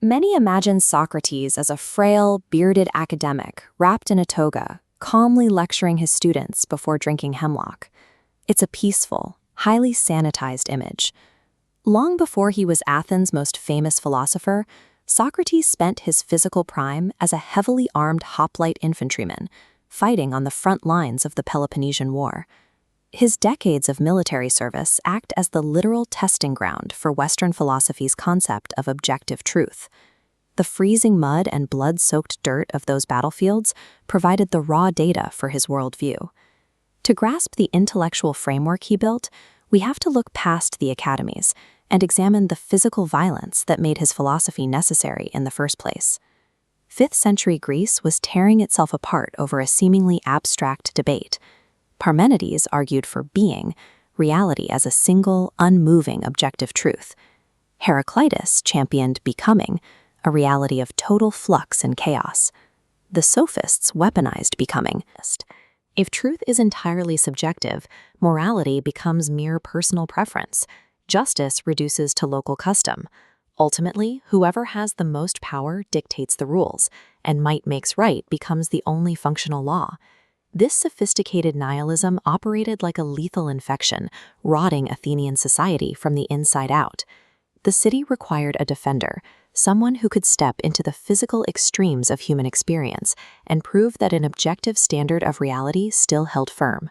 Many imagine Socrates as a frail, bearded academic wrapped in a toga, calmly lecturing his students before drinking hemlock. It's a peaceful, highly sanitized image. Long before he was Athens' most famous philosopher, Socrates spent his physical prime as a heavily armed hoplite infantryman, fighting on the front lines of the Peloponnesian War. His decades of military service act as the literal testing ground for Western philosophy's concept of objective truth. The freezing mud and blood-soaked dirt of those battlefields provided the raw data for his worldview. To grasp the intellectual framework he built, we have to look past the academies and examine the physical violence that made his philosophy necessary in the first place. 5th-century Greece was tearing itself apart over a seemingly abstract debate. Parmenides argued for being, reality as a single, unmoving objective truth. Heraclitus championed becoming, a reality of total flux and chaos. The sophists weaponized becoming. If truth is entirely subjective, morality becomes mere personal preference. Justice reduces to local custom. Ultimately, whoever has the most power dictates the rules, and might makes right becomes the only functional law. This sophisticated nihilism operated like a lethal infection, rotting Athenian society from the inside out. The city required a defender, someone who could step into the physical extremes of human experience and prove that an objective standard of reality still held firm.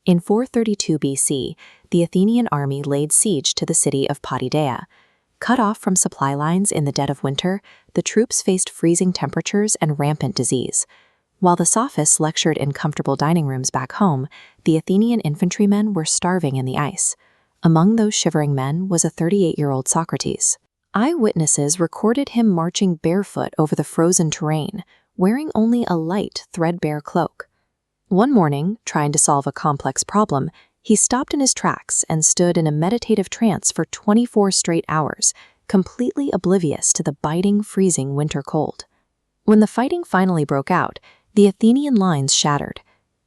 In 432 BC, the Athenian army laid siege to the city of Potidaea. Cut off from supply lines in the dead of winter, the troops faced freezing temperatures and rampant disease. While the sophists lectured in comfortable dining rooms back home, the Athenian infantrymen were starving in the ice. Among those shivering men was a 38-year-old Socrates. Eyewitnesses recorded him marching barefoot over the frozen terrain, wearing only a light, threadbare cloak. One morning, trying to solve a complex problem, he stopped in his tracks and stood in a meditative trance for 24 straight hours, completely oblivious to the biting, freezing winter cold. When the fighting finally broke out, the Athenian lines shattered.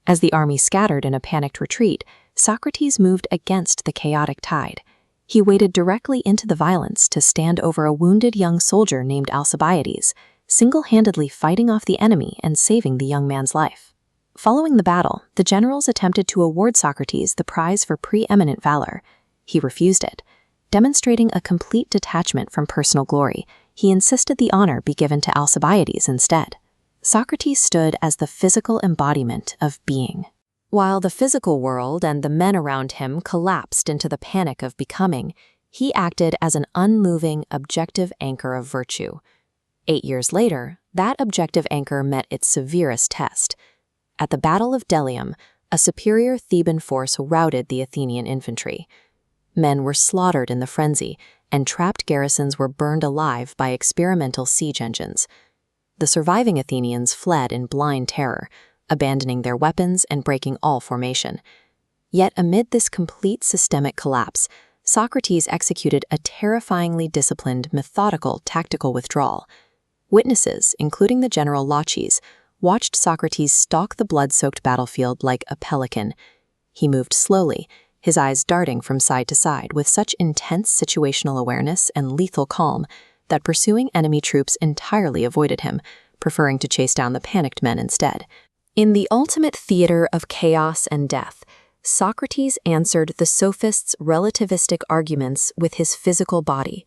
As the army scattered in a panicked retreat, Socrates moved against the chaotic tide. He waded directly into the violence to stand over a wounded young soldier named Alcibiades, single-handedly fighting off the enemy and saving the young man's life. Following the battle, the generals attempted to award Socrates the prize for preeminent valor. He refused it. Demonstrating a complete detachment from personal glory, he insisted the honor be given to Alcibiades instead. Socrates stood as the physical embodiment of being. While the physical world and the men around him collapsed into the panic of becoming, he acted as an unmoving, objective anchor of virtue. 8 years later, that objective anchor met its severest test. At the Battle of Delium, a superior Theban force routed the Athenian infantry. Men were slaughtered in the frenzy, and trapped garrisons were burned alive by experimental siege engines. The surviving Athenians fled in blind terror, abandoning their weapons and breaking all formation. Yet amid this complete systemic collapse, Socrates executed a terrifyingly disciplined, methodical tactical withdrawal. Witnesses, including the general Laches, watched Socrates stalk the blood-soaked battlefield like a pelican. He moved slowly, his eyes darting from side to side with such intense situational awareness and lethal calm that pursuing enemy troops entirely avoided him, preferring to chase down the panicked men instead. In the ultimate theater of chaos and death, Socrates answered the sophists' relativistic arguments with his physical body.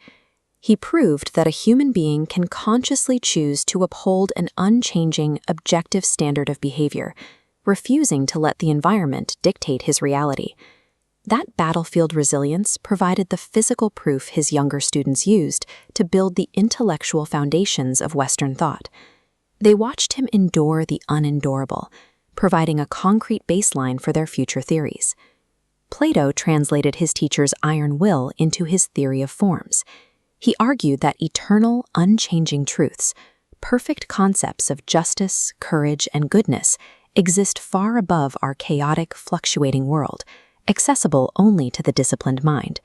He proved that a human being can consciously choose to uphold an unchanging, objective standard of behavior, refusing to let the environment dictate his reality. That battlefield resilience provided the physical proof his younger students used to build the intellectual foundations of Western thought. They watched him endure the unendurable, providing a concrete baseline for their future theories. Plato translated his teacher's iron will into his theory of forms. He argued that eternal, unchanging truths, perfect concepts of justice, courage, and goodness, exist far above our chaotic, fluctuating world, accessible only to the disciplined mind.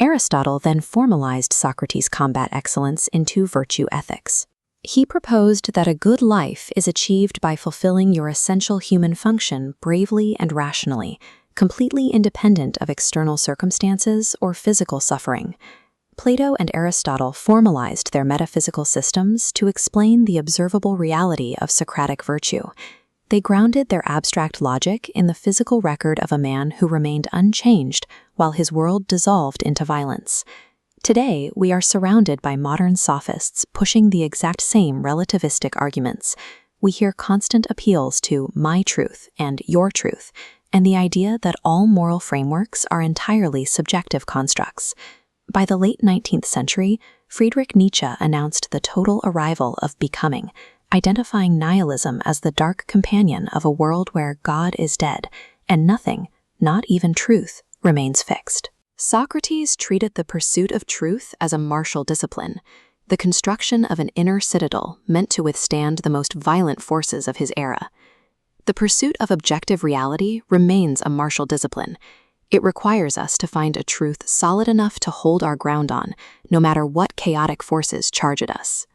Aristotle then formalized Socrates' combat excellence into virtue ethics. He proposed that a good life is achieved by fulfilling your essential human function bravely and rationally, completely independent of external circumstances or physical suffering. Plato and Aristotle formalized their metaphysical systems to explain the observable reality of Socratic virtue. They grounded their abstract logic in the physical record of a man who remained unchanged while his world dissolved into violence. Today, we are surrounded by modern sophists pushing the exact same relativistic arguments. We hear constant appeals to my truth and your truth, and the idea that all moral frameworks are entirely subjective constructs. By the late 19th century, Friedrich Nietzsche announced the total arrival of becoming, identifying nihilism as the dark companion of a world where God is dead, and nothing, not even truth, remains fixed. Socrates treated the pursuit of truth as a martial discipline, the construction of an inner citadel meant to withstand the most violent forces of his era. The pursuit of objective reality remains a martial discipline. It requires us to find a truth solid enough to hold our ground on, no matter what chaotic forces charge at us.